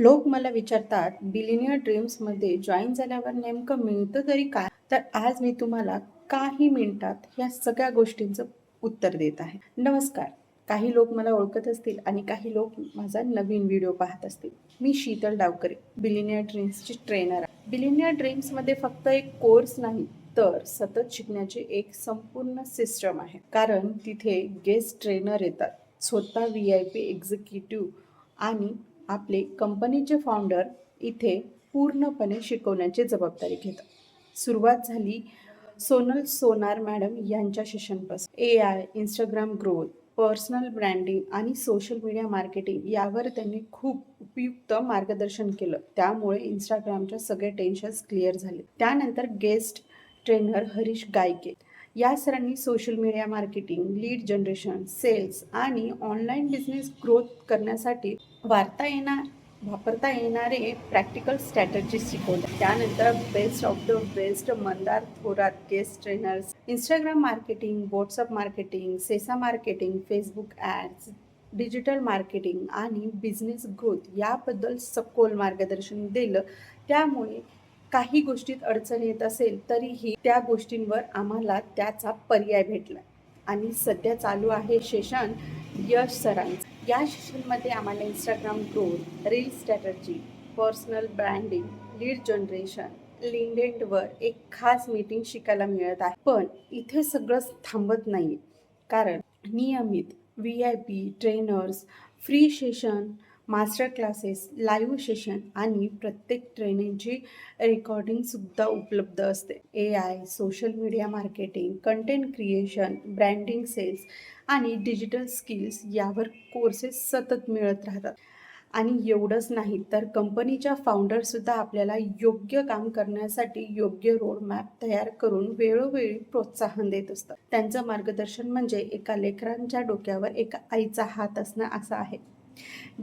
लोक मला विचारतात, बिलिनियर ड्रीम्समध्ये जॉईन झाल्यावर नेमकं मिळतं तरी काय? तर आज मी तुम्हाला काही मिनिटात या सगळ्या गोष्टींचं उत्तर देत आहे. नमस्कार. काही लोक मला ओळखत असतील आणि काही लोक माझा नवीन व्हिडिओ पाहत असतील. मी शीतल डावकरे, बिलिनियर ड्रीम्सची ट्रेनर आहे. बिलिनियर ड्रीम्समध्ये फक्त एक कोर्स नाही, तर सतत शिकण्याची एक संपूर्ण सिस्टम आहे. कारण तिथे गेस्ट ट्रेनर येतात, स्वतः VIP एक्झिक्युटिव्ह आणि आपले कंपनीचे फाउंडर इथे पूर्णपणे शिकवण्याची जबाबदारी घेतात. सुरुवात झाली सोनल सोनार मॅडम यांच्या सेशनपासून. AI, Instagram growth, personal branding आणि सोशल मीडिया मार्केटिंग यावर त्यांनी खूप उपयुक्त मार्गदर्शन केलं. त्यामुळे इंस्टाग्रामच्या सगळे टेन्शन्स क्लिअर झाले. त्यानंतर गेस्ट ट्रेनर हरीश गायके या सरांनी social media marketing, lead generation, sales आणि ऑनलाईन बिझनेस ग्रोथ करण्यासाठी वापरता येणारे प्रॅक्टिकल स्ट्रॅटजीज शिकवल्या. त्यानंतर best of the best Mandar Thorat guest trainers, Instagram marketing, WhatsApp marketing, सेसा marketing, Facebook ads, digital marketing आणि बिझनेस ग्रोथ याबद्दल सखोल मार्गदर्शन दिलं. त्यामुळे काही गोष्टीत अडचण येत असेल तरीही त्या गोष्टींवर आम्हाला त्याचा पर्याय भेटला. आणि सध्या चालू आहे सेशन यश सरांचं. या सेशनमध्ये आम्हाला Instagram growth, reel strategy, personal branding, lead generation, लिंक्डइनवर एक खास मीटिंग शिकायला मिळत आहे. पण इथे सगळंच थांबत नाही, कारण नियमित VIP trainers, free session, master classes, live session आणि प्रत्येक ट्रेनिंगची रेकॉर्डिंगसुद्धा उपलब्ध असते. AI, social media marketing, content creation, branding, sales आणि डिजिटल स्किल्स यावर कोर्सेस सतत मिळत राहतात. आणि एवढंच नाही तर कंपनीच्या फाउंडरसुद्धा आपल्याला योग्य काम करण्यासाठी योग्य रोडमॅप तयार करून वेळोवेळी प्रोत्साहन देत असतात. त्यांचं मार्गदर्शन म्हणजे एका लेकरांच्या डोक्यावर एका आईचा हात असणं असं आहे.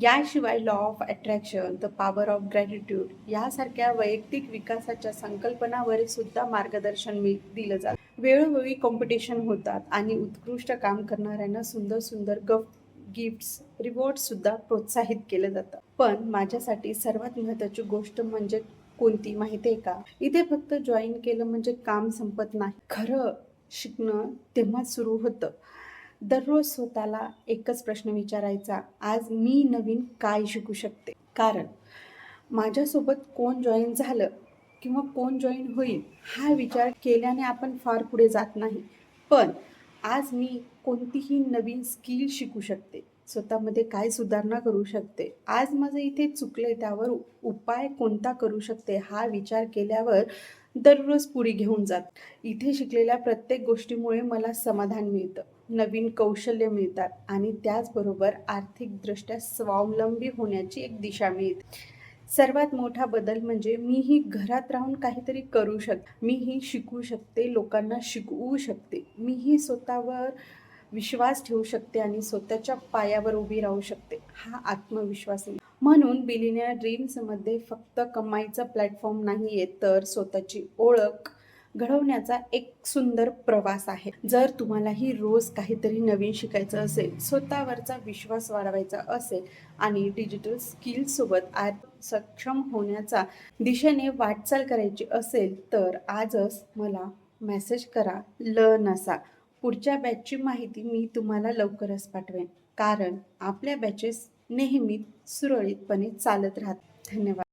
याशिवाय law of attraction, the power of gratitude यासारख्या वैयक्तिक विकासाच्या संकल्पनावर सुद्धा मार्गदर्शन दिलं जातं. वेळोवेळी कॉम्पिटिशन होतात आणि उत्कृष्ट काम करणाऱ्यांना सुंदर सुंदर गिफ्ट्स, रिवॉर्ड्ससुद्धा प्रोत्साहित केलं जातं. पण माझ्यासाठी सर्वात महत्त्वाची गोष्ट म्हणजे कोणती माहिती आहे का? इथे फक्त जॉईन केलं म्हणजे काम संपत नाही. खरं शिकणं तेव्हाच सुरू होतं. दररोज स्वतःला एकच प्रश्न विचारायचा, आज मी नवीन काय शिकू शकते? कारण माझ्यासोबत कोण जॉईन झालं किंवा कोण जॉईन होईल हा विचार केल्याने आपण फार पुढे जात नाही. पण आज मी कोणतीही नवीन स्किल शिकू शकते, स्वतःमध्ये काय सुधारणा करू शकते, आज माझं इथे चुकलंय त्यावर उपाय कोणता करू शकते हा विचार केल्यावर दररोज पुढे घेऊन जात. इथे शिकलेल्या प्रत्येक गोष्टीमुळे मला समाधान मिळतं, नवीन कौशल्य मिळतात आणि त्याचबरोबर आर्थिकदृष्ट्या स्वावलंबी होण्याची एक दिशा मिळते. सर्वात मोठा बदल म्हणजे मीही घरात राहून काहीतरी करू शकते, मीही शिकू शकते, लोकांना शिकवू शकते, मीही स्वतःवर विश्वास ठेवू शकते आणि स्वतःच्या पायावर उभी राहू शकते. हा आत्मविश्वास आहे. म्हणून बिलिनियर ड्रीम्समध्ये फक्त कमाईचा प्लॅटफॉर्म नाही आहे, तर स्वतःची ओळख घडवण्याचा एक सुंदर प्रवास आहे. जर तुम्हालाही रोज काहीतरी नवीन शिकायचं असेल, स्वतःवरचा विश्वास वाढवायचा असेल आणि डिजिटल स्किल्ससोबत सक्षम होण्याचा दिशेने वाटचाल करायची असेल, तर आजच मला मेसेज करा, लर्न असा. पुढच्या बॅचची माहिती मी तुम्हाला लवकरच पाठवेन, कारण आपल्या बॅचेस नेहमी सुरळीतपणे चालत राहतात. धन्यवाद.